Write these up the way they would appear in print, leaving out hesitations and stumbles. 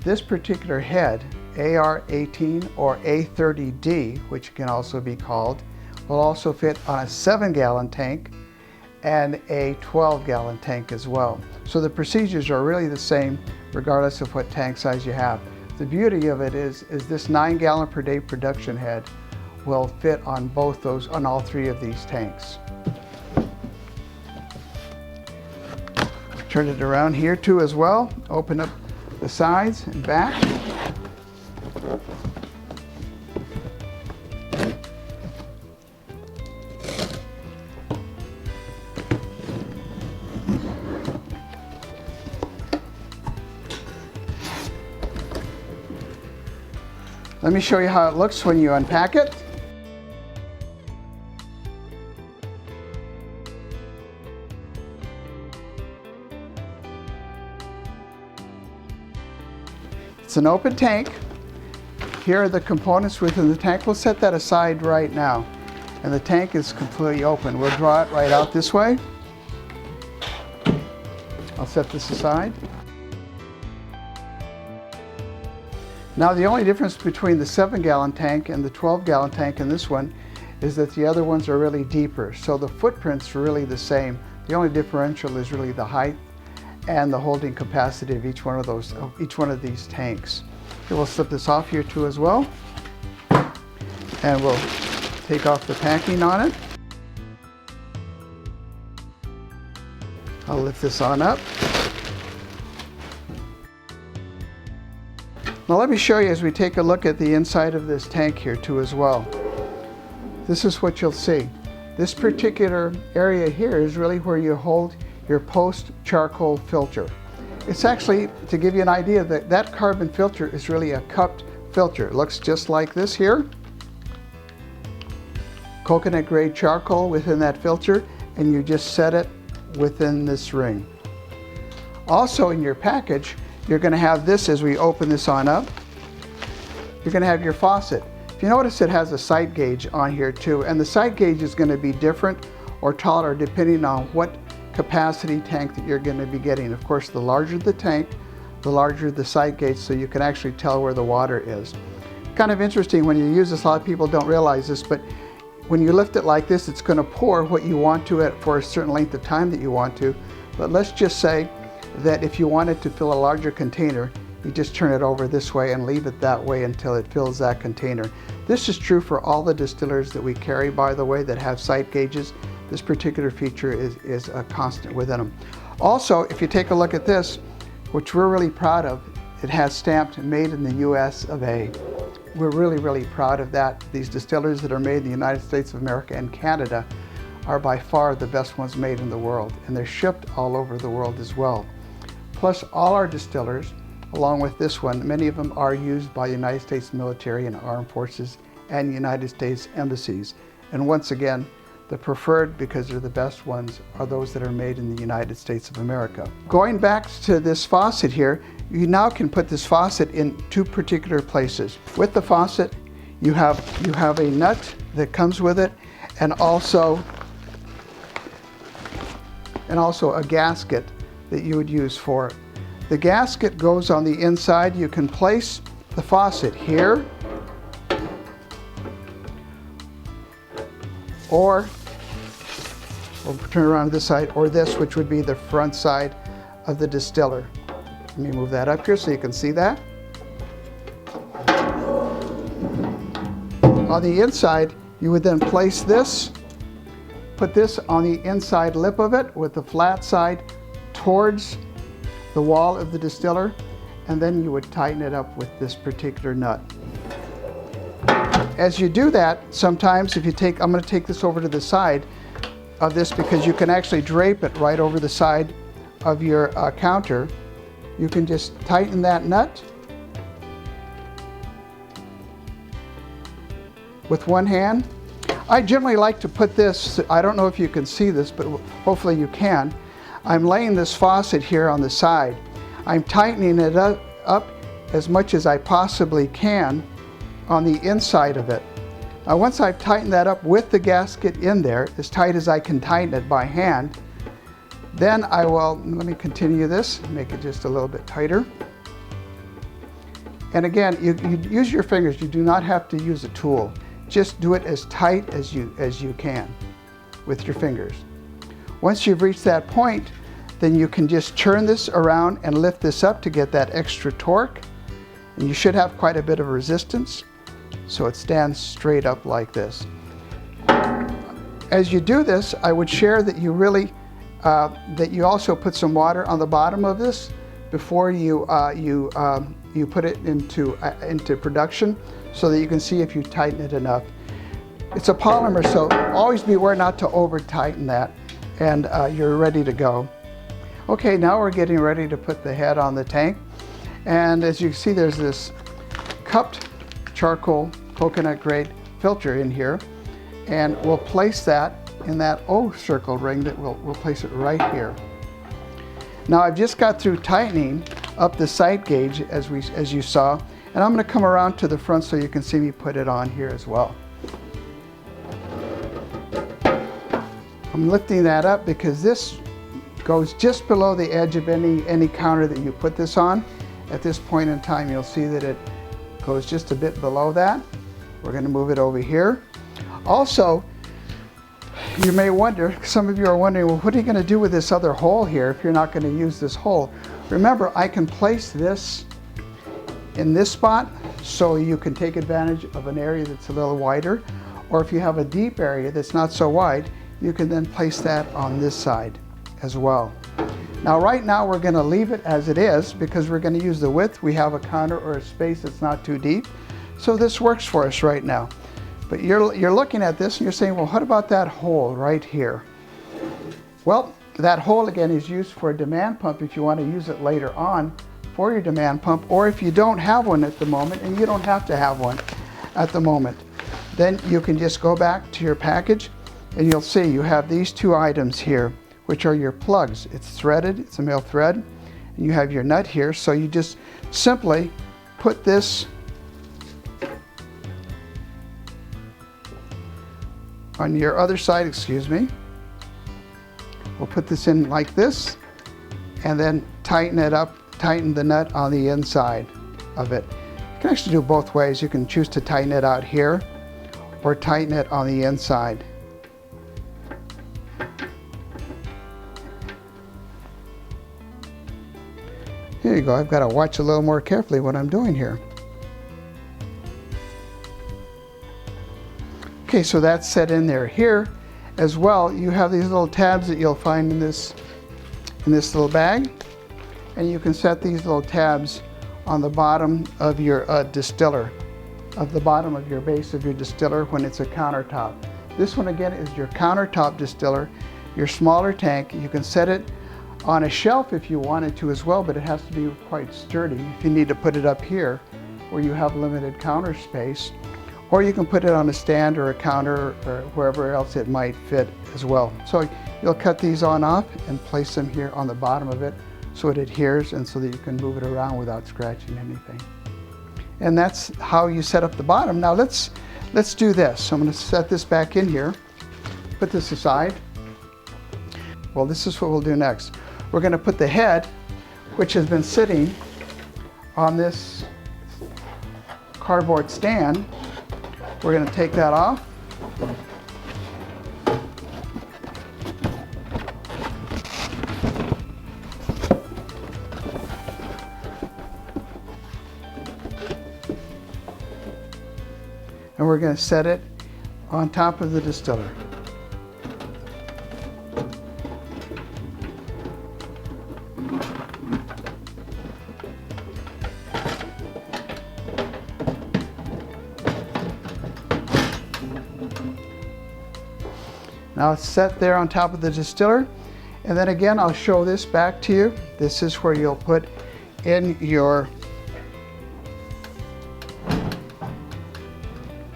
This particular head, AR18 or A30D, which can also be called, will also fit on a 7-gallon tank and a 12-gallon tank as well. So the procedures are really the same regardless of what tank size you have. The beauty of it is this 9-gallon per day production head will fit on both those, on all 3 of these tanks. Turn it around here too as well. Open up the sides and back. Let me show you how it looks when you unpack it. It's an open tank. Here are the components within the tank. We'll set that aside right now. And the tank is completely open. We'll draw it right out this way. I'll set this aside. Now the only difference between the 7-gallon tank and the 12-gallon tank in this one is that the other ones are really deeper. So the footprint's really the same. The only differential is really the height and the holding capacity of each one of these tanks. Okay, we'll slip this off here too as well. And we'll take off the packing on it. I'll lift this on up. Now let me show you as we take a look at the inside of this tank here too as well. This is what you'll see. This particular area here is really where you hold your post charcoal filter. It's actually, to give you an idea, that carbon filter is really a cupped filter. It looks just like this here. Coconut grade charcoal within that filter, and you just set it within this ring. Also in your package, you're going to have this as we open this on up. You're going to have your faucet. If you notice, it has a sight gauge on here too, and the sight gauge is going to be different or taller depending on what capacity tank that you're going to be getting. Of course, the larger the tank, the larger the sight gauge, so you can actually tell where the water is. Kind of interesting when you use this, a lot of people don't realize this, but when you lift it like this, it's going to pour what you want to it for a certain length of time that you want to. But let's just say that if you wanted to fill a larger container, you just turn it over this way and leave it that way until it fills that container. This is true for all the distillers that we carry, by the way, that have sight gauges. This particular feature is a constant within them. Also, if you take a look at this, which we're really proud of, it has stamped made in the US of A. We're really proud of that. These distillers that are made in the United States of America and Canada are by far the best ones made in the world, and they're shipped all over the world as well. Plus, all our distillers, along with this one, many of them are used by the United States military and armed forces and United States embassies. And once again, the preferred, because they're the best ones, are those that are made in the United States of America. Going back to this faucet here, you now can put this faucet in 2 particular places. With the faucet, you have a nut that comes with it, and also a gasket that you would use for it. The gasket goes on the inside. You can place the faucet here, or we'll turn around to this side, or this, which would be the front side of the distiller. Let me move that up here so you can see that. On the inside, you would then place this, put this on the inside lip of it with the flat side towards the wall of the distiller, and then you would tighten it up with this particular nut. As you do that, sometimes if you take, I'm going to take this over to the side of this because you can actually drape it right over the side of your counter. You can just tighten that nut with one hand. I generally like to put this, I don't know if you can see this, but hopefully you can. I'm laying this faucet here on the side. I'm tightening it up as much as I possibly can on the inside of it. Now once I've tightened that up with the gasket in there, as tight as I can tighten it by hand, then I will, let me continue this, make it just a little bit tighter. And again, you use your fingers. You do not have to use a tool. Just do it as tight as you can with your fingers. Once you've reached that point, then you can just turn this around and lift this up to get that extra torque. And you should have quite a bit of resistance, so it stands straight up like this. As you do this, I would share that you really, that you also put some water on the bottom of this before you put it into production, so that you can see if you tighten it enough. It's a polymer, so always be aware not to over tighten that, and you're ready to go. Okay, now we're getting ready to put the head on the tank, and as you can see, there's this cupped charcoal coconut grade filter in here, and we'll place that in that O circle ring. That we'll place it right here. Now I've just got through tightening up the sight gauge as you saw, and I'm going to come around to the front so you can see me put it on here as well. I'm lifting that up because this goes just below the edge of any counter that you put this on. At this point in time, you'll see that it goes just a bit below that. We're going to move it over here. Also, you may wonder, some of you are wondering, well, what are you going to do with this other hole here if you're not going to use this hole? Remember, I can place this in this spot so you can take advantage of an area that's a little wider, or if you have a deep area that's not so wide, you can then place that on this side as well. Now right now we're going to leave it as it is because we're going to use the width. We have a counter or a space that's not too deep, so this works for us right now. But you're looking at this and you're saying, well, what about that hole right here? Well, that hole again is used for a demand pump if you want to use it later on for your demand pump, or if you don't have one at the moment, and you don't have to have one at the moment, then you can just go back to your package and you'll see you have these two items here, which are your plugs. It's threaded, it's a male thread, and you have your nut here, so you just simply put this on your other side, excuse me. We'll put this in like this, and then tighten it up, tighten the nut on the inside of it. You can actually do both ways. You can choose to tighten it out here, or tighten it on the inside. Here you go. I've got to watch a little more carefully what I'm doing here. Okay, so that's set in there. Here as well, you have these little tabs that you'll find in this little bag, and you can set these little tabs on the bottom of your distiller, of the bottom of your base of your distiller when it's a countertop. This one again is your countertop distiller, your smaller tank. You can set it on a shelf if you wanted to as well, but it has to be quite sturdy if you need to put it up here where you have limited counter space. Or you can put it on a stand or a counter or wherever else it might fit as well. So you'll cut these on off and place them here on the bottom of it so it adheres and so that you can move it around without scratching anything. And that's how you set up the bottom. Now let's do this. So I'm going to set this back in here, put this aside. Well, this is what we'll do next. We're going to put the head, which has been sitting on this cardboard stand. We're going to take that off. And we're going to set it on top of the distiller. Now it's set there on top of the distiller, and then again I'll show this back to you. This is where you'll put in your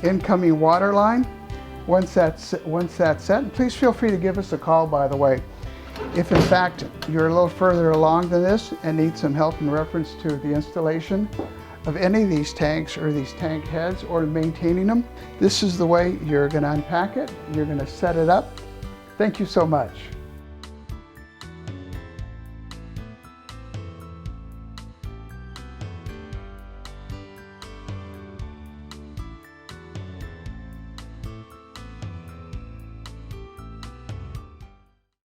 incoming water line. Once that's set, please feel free to give us a call, by the way. If in fact you're a little further along than this and need some help in reference to the installation of any of these tanks or these tank heads or maintaining them, this is the way you're going to unpack it. You're going to set it up. Thank you so much.